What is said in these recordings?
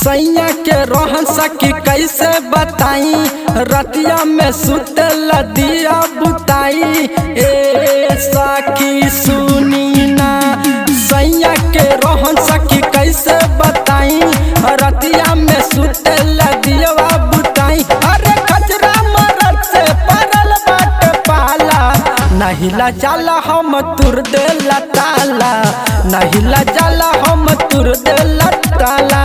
सैया के रोहन सकी कैसे बताई, रतिया में सुतल दिया बुताई। ए सखी सुनी ना, सैया के रोहन सकी कैसे बताई, रतिया में सुतल दिया बुताई। अरे खचरा मरद से परल बाट पाला, नहीं ला जाला हम तुर देला ताला, नहीं ला जाला हम तुर देला ताला,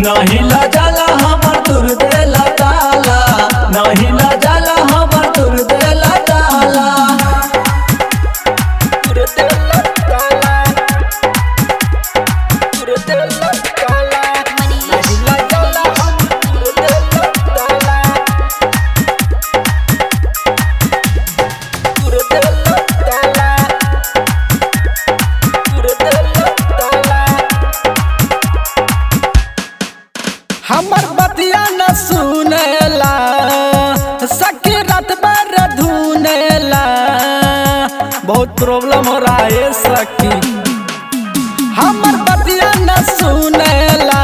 नहीं ला जाला हमर तुर देला ताला, नहीं ला जाला हमर तुर देला ताला। हमर बतिया न सुनेला, सखी रात भर धुनेला, बहुत प्रॉब्लम हो रहा है सखी। हमर बतिया न सुनेला,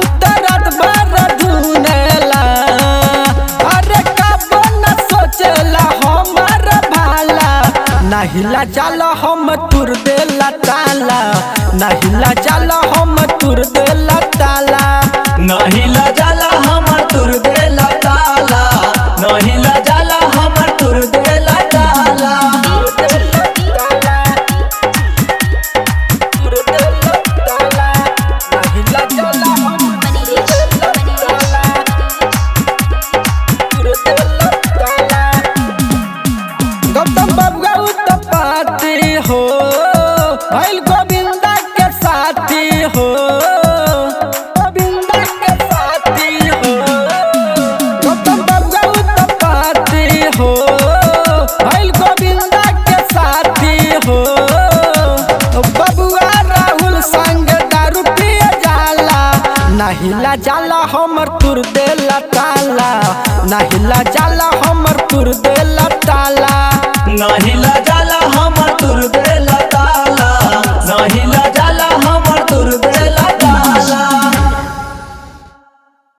उतर रात भर धुनेला, अरे कब न सोचेला हमर भाला, नहीं ला जाला हम तुर देला ताला, नहीं ला जाला हम तुर देला ताला, नहीं ला जाला हमर तुर देला ताला, नहीं ला जाला हमर तुर देला ताला। गौतम बबुआ उत्पाती हो, भइल गोविंदा के साथी हो, गोविंदा के साथी हो। गौतम बबुआ उत्पाती हो, भइल गोविंदा के साथी हो। बबुआ राहुल संग दारू पिए जाला, नहीं ला जाला हमर तुर देला ताला, नहीं ला जाला हमर तुर देला ताला, नहीं ला जाला